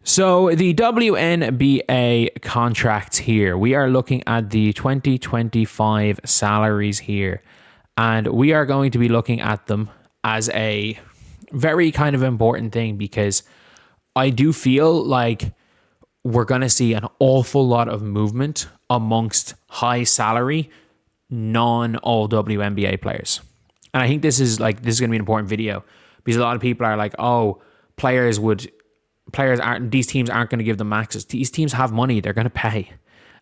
So the WNBA contracts here, we are looking at the 2025 salaries here, and we are going to be looking at them as a very kind of important thing because I do feel like we're going to see an awful lot of movement amongst high salary, non-all WNBA players. And I think this is going to be an important video because a lot of people are like, oh, these teams aren't going to give them maxes. These teams have money, they're going to pay.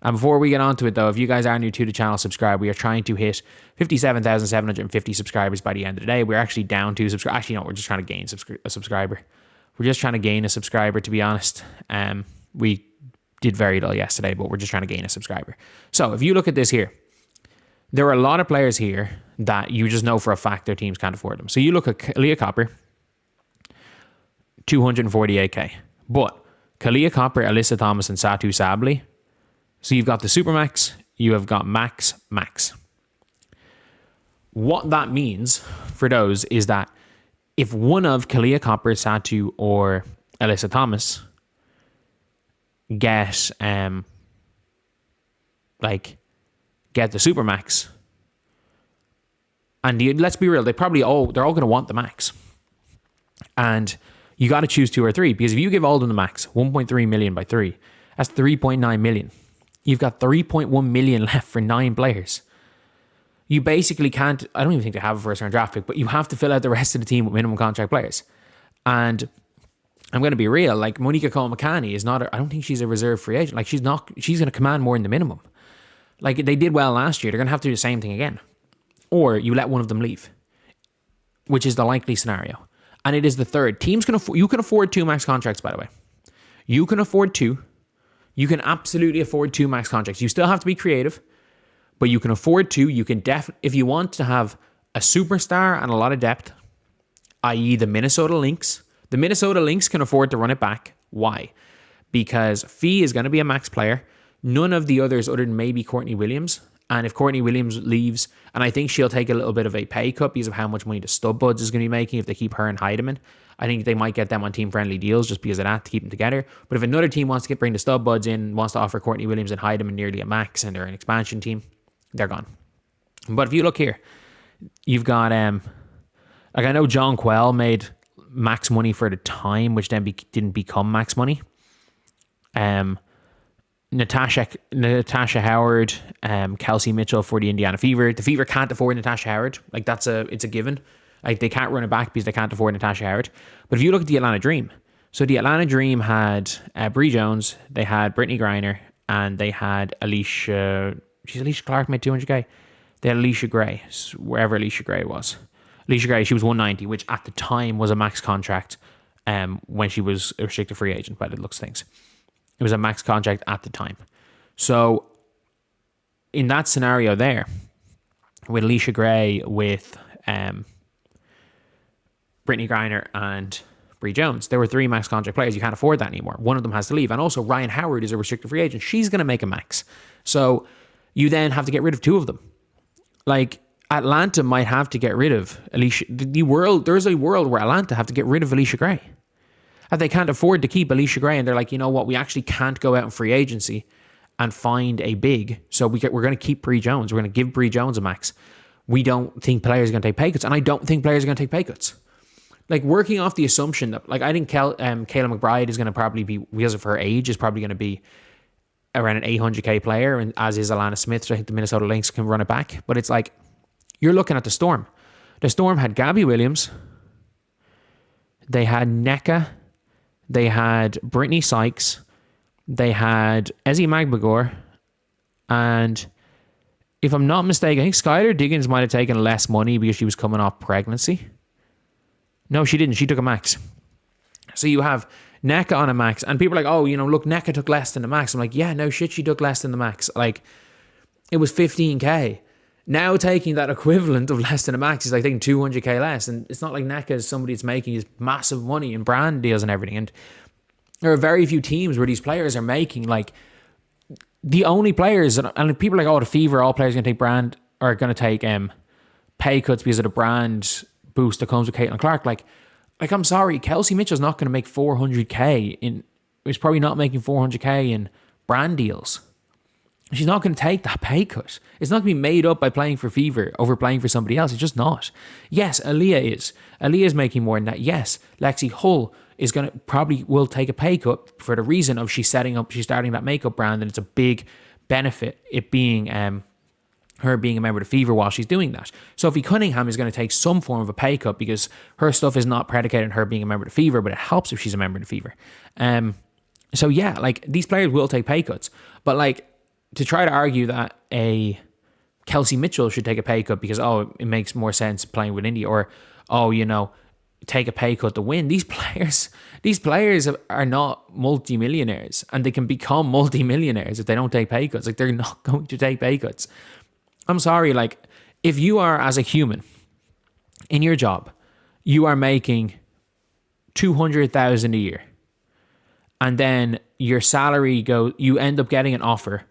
And before we get on to it though, if you guys are new to the channel, subscribe. We are trying to hit 57,750 subscribers by the end of the day. We're actually down to subscribe. Actually, no, we're just trying to gain a subscriber. We're just trying to gain a subscriber, to be honest. We did very little yesterday, but we're just trying to gain a subscriber. So if you look at this here, there are a lot of players here that you just know for a fact their teams can't afford them. So you look at Kahleah Copper, 248k. But Kahleah Copper, Alyssa Thomas, and Satu Sabli. So you've got the Supermax, you have got Max. What that means for those is that if one of Kahleah Copper, Satu, or Alyssa Thomas get the Supermax, and let's be real, they're all going to want the max. And you got to choose 2 or 3 because if you give all of them the max, 1.3 million by 3, that's 3.9 million. You've got 3.1 million left for 9 players. You basically can't, I don't even think they have a first round draft pick, but you have to fill out the rest of the team with minimum contract players. And I'm going to be real, like Monica Cole-McCanny is not, I don't think she's a reserve free agent. Like she's going to command more than the minimum. Like they did well last year. They're going to have to do the same thing again. Or you let one of them leave, which is the likely scenario. And it is the third. You can afford 2 max contracts, by the way. You can afford 2. You can absolutely afford 2 max contracts. You still have to be creative, but you can afford 2. You can if you want to have a superstar and a lot of depth, i.e. the Minnesota Lynx can afford to run it back. Why? Because Fee is going to be a max player. None of the others other than maybe Courtney Williams. And if Courtney Williams leaves, and I think she'll take a little bit of a pay cut because of how much money the Stub Buds is going to be making if they keep her and Heidemann. I think they might get them on team-friendly deals just because of that to keep them together. But if another team wants to bring the Stub Buds in, wants to offer Courtney Williams and Heidemann nearly a max, and they're an expansion team, they're gone. But if you look here, you've got, I know John Quell made max money for the time, which then didn't become max money. Natasha Howard, Kelsey Mitchell for the Indiana Fever. The Fever can't afford Natasha Howard. Like it's a given. Like they can't run it back because they can't afford Natasha Howard. But if you look at the Atlanta Dream, so the Atlanta Dream had Bree Jones, they had Brittany Griner, and they had Alicia. She's Alicia Clark made 200k. They had Alicia Gray, wherever Alicia Gray was. Alicia Gray, she was 190, which at the time was a max contract. When she was a restricted free agent, by the looks of things. It was a max contract at the time. So in that scenario there, with Alicia Gray, with Brittany Griner and Bree Jones, there were 3 max contract players. You can't afford that anymore. One of them has to leave. And also Ryan Howard is a restricted free agent. She's going to make a max. So you then have to get rid of 2 of them. Like Atlanta might have to get rid of Alicia. There's a world where Atlanta have to get rid of Alicia Gray. And they can't afford to keep Alicia Gray, and they're like, you know what, we actually can't go out in free agency and find a big, so we're going to keep Bree Jones. We're going to give Bree Jones a max. We don't think players are going to take pay cuts, and I don't think players are going to take pay cuts. Like, working off the assumption that, like, I think Kayla McBride is going to probably be, because of her age, is probably going to be around an 800k player, and as is Alana Smith, so I think the Minnesota Lynx can run it back. But it's like, you're looking at the Storm. The Storm had Gabby Williams, they had NECA, they had Brittany Sykes, they had Ezzy Magbagor, and if I'm not mistaken, I think Skylar Diggins might have taken less money because she was coming off pregnancy. No, she didn't. She took a max. So you have NECA on a max, and people are like, oh, look, NECA took less than the max. I'm like, yeah, no shit, she took less than the max. Like, it was 15k. Now taking that equivalent of less than a max is like taking 200k less. And it's not like NECA is somebody that's making his massive money in brand deals and everything. And there are very few teams where these players are making, like, the only players, and people are like, oh, the Fever, all players are going to take pay cuts because of the brand boost that comes with Caitlin Clark. Like I'm sorry, Kelsey Mitchell's not going to make 400k is probably not making 400k in brand deals. She's not going to take that pay cut. It's not going to be made up by playing for Fever over playing for somebody else. It's just not. Yes, Aaliyah is. Aaliyah is making more than that. Yes, Lexi Hull is going to probably will take a pay cut for the reason of she's starting that makeup brand, and it's a big benefit it being her being a member of the Fever while she's doing that. Sophie Cunningham is going to take some form of a pay cut because her stuff is not predicated on her being a member of the Fever, but it helps if she's a member of the Fever. So yeah, like these players will take pay cuts, but like to try to argue that a Kelsey Mitchell should take a pay cut because it makes more sense playing with India, or take a pay cut to win. These players are not multimillionaires, and they can become multimillionaires if they don't take pay cuts. Like they're not going to take pay cuts. I'm sorry, like if you are as a human in your job, you are making $200,000 a year, and then your salary you end up getting an offer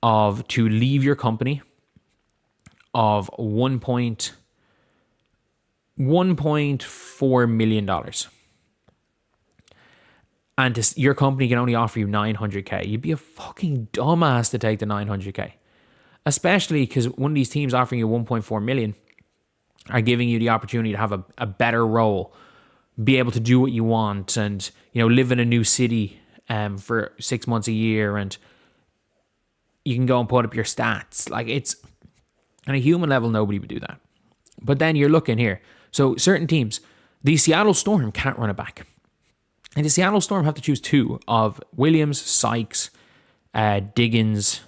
to leave your company of $1.4 million. And your company can only offer you 900k. You'd be a fucking dumbass to take the 900k. Especially because one of these teams offering you 1.4 million are giving you the opportunity to have a better role, be able to do what you want, and live in a new city for 6 months a year, and you can go and put up your stats. Like it's on a human level, nobody would do that. But then you're looking here. So certain teams, the Seattle Storm can't run it back. And the Seattle Storm have to choose two of Williams, Sykes, Diggins,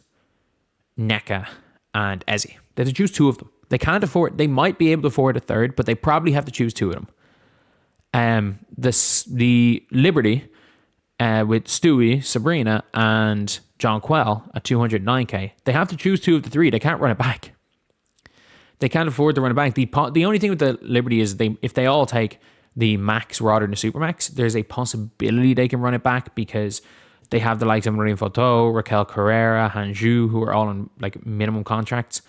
Neka, and Ezzy. They have to choose two of them. They can't afford, they might be able to afford a third, but they probably have to choose two of them. The Liberty with Stewie, Breanna, and John Quell at 209k. They have to choose two of the three. They can't run it back. They can't afford to run it back. The only thing with the Liberty is if they all take the max rather than the super max, there's a possibility they can run it back because they have the likes of Marine Photo, Raquel Carrera, Hanju, who are all on like minimum contracts,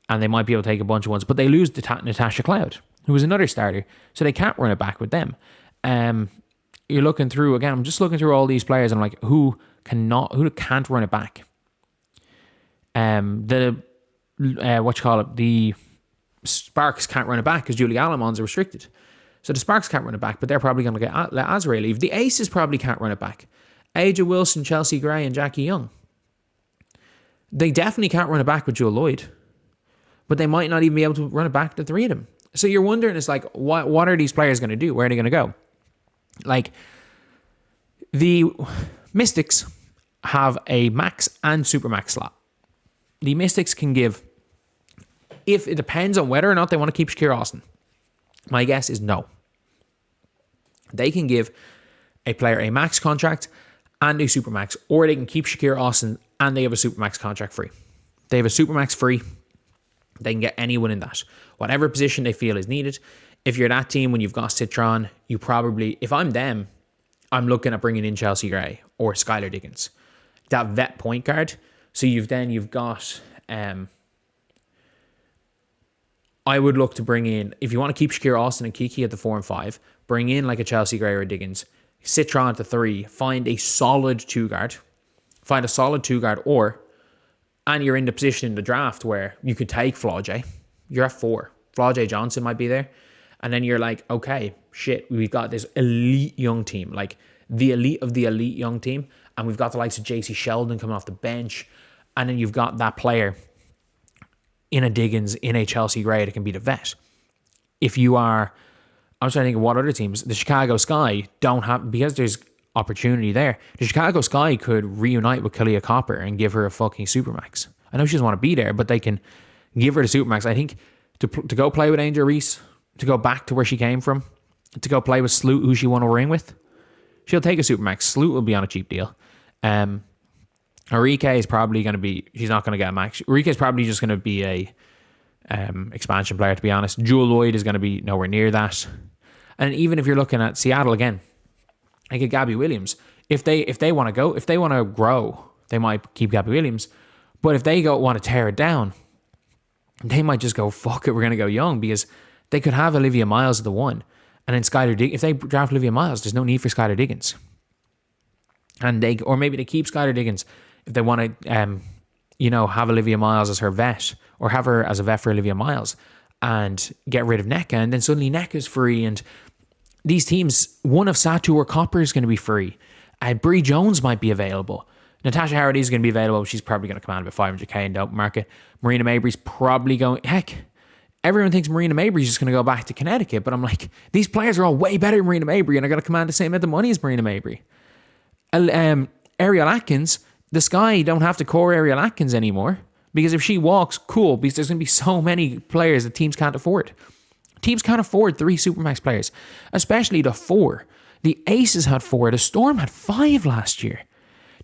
and they might be able to take a bunch of ones, but they lose Natasha Cloud, who was another starter, so they can't run it back with them. You're looking through, again, I'm just looking through all these players, and I'm like, who can't run it back? The Sparks can't run it back because Julie Alamons are restricted. So the Sparks can't run it back, but they're probably going to let Azrael leave. The Aces probably can't run it back. Aja Wilson, Chelsea Gray, and Jackie Young. They definitely can't run it back with Jewel Lloyd, but they might not even be able to run it back, the three of them. So you're wondering, it's like, what are these players going to do? Where are they going to go? Like, the Mystics have a max and super max slot. The Mystics can give, if it depends on whether or not they want to keep Shakira Austin. My guess is no. They can give a player a max contract and a supermax, or they can keep Shakira Austin and they have a supermax contract free. They have a supermax free. They can get anyone in that, whatever position they feel is needed. If you're that team when you've got Citron, you probably, if I'm them, I'm looking at bringing in Chelsea Gray or Skylar Diggins, that vet point guard. So you've got. I would look to bring in, if you want to keep Shakira Austin and Kiki at the 4 and 5, bring in like a Chelsea Gray or a Diggins, Citron at the 3, find a solid 2 guard, and you're in the position in the draft where you could take Flau'jae. You're at 4. Flau'jae Johnson might be there. And then you're like, okay, shit, we've got this elite young team, like the elite of the elite young team. And we've got the likes of JC Sheldon coming off the bench. And then you've got that player in a Diggins, in a Chelsea Gray that can be the vet. If you are, I'm trying to think of what other teams, the Chicago Sky don't have, because there's opportunity there, the Chicago Sky could reunite with Kalia Copper and give her a fucking supermax. I know she doesn't want to be there, but they can give her the supermax. I think to go play with Angel Reese, to go back to where she came from, to go play with Sloot, who she won a ring with, she'll take a supermax. Sloot will be on a cheap deal. Arike is probably going to be, she's not going to get a max. Arike is probably just going to be a expansion player, to be honest. Jewel Lloyd is going to be nowhere near that. And even if you're looking at Seattle again, like a Gabby Williams, if they want to grow, they might keep Gabby Williams. But if they want to tear it down, they might just go, fuck it, we're going to go young, because they could have Olivia Miles at the 1. And then Skylar Diggins, if they draft Olivia Miles, there's no need for Skylar Diggins. and maybe they keep Skylar Diggins if they want to, have Olivia Miles as her vet, or have her as a vet for Olivia Miles, and get rid of NECA, and then suddenly NECA's free, and these teams, one of Satu or Copper is going to be free. Bree Jones might be available. Natasha Howard is going to be available. She's probably going to command about $500K in the open market. Marina Mabry's probably going... Heck, everyone thinks Marina Mabry's just going to go back to Connecticut, but I'm like, these players are all way better than Marina Mabry, and are going to command the same amount of money as Marina Mabry. Ariel Atkins, the Sky don't have to core Ariel Atkins anymore, because if she walks, cool, because there's going to be so many players that teams can't afford. Teams can't afford 3 Supermax players, especially the 4. The Aces had 4. The Storm had 5 last year.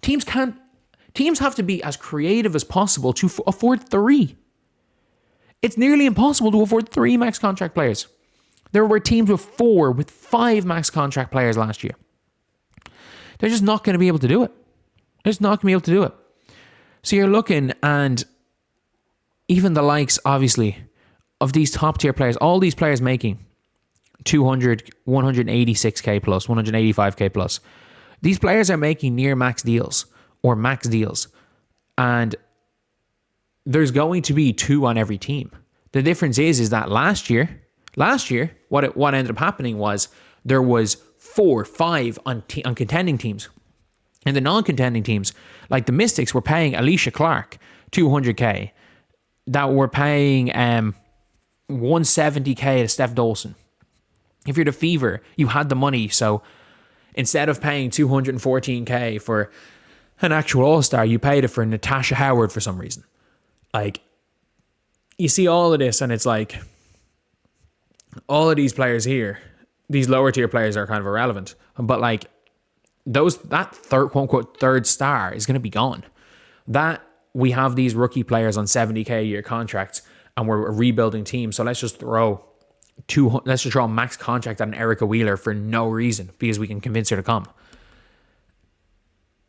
Teams have to be as creative as possible to afford 3. It's nearly impossible to afford 3 max contract players. There were teams with 4, with 5 max contract players last year. They're just not going to be able to do it. They're just not going to be able to do it. So you're looking, and even the likes, obviously, of these top tier players, all these players making 200, 186K plus, 185K plus. These players are making near max deals or max deals. And there's going to be 2 on every team. The difference is that last year, what ended up happening was there was 4, 5 on contending teams. And the non-contending teams, like the Mystics, were paying Alicia Clark 200K. That were paying 170K to Steph Dolson. If you're the Fever, you had the money, so instead of paying 214K for an actual All-Star, you paid it for Natasha Howard for some reason. Like, you see all of this, and it's like, all of these players here, these lower tier players are kind of irrelevant, but like, that third, quote unquote, third star is going to be gone. That we have these rookie players on 70K a year contracts, and we're a rebuilding team, so let's just throw a max contract on Erica Wheeler for no reason, because we can convince her to come.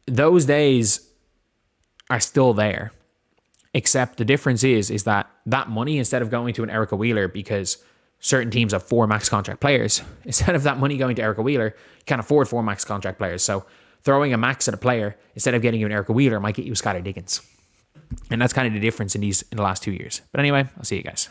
Those days are still there, except the difference is that money, instead of going to an Erica Wheeler, because certain teams have 4 max contract players, instead of that money going to Erica Wheeler, you can't afford 4 max contract players. So throwing a max at a player, instead of getting you an Erica Wheeler, might get you Skylar Diggins. And that's kind of the difference in the last 2 years. But anyway, I'll see you guys.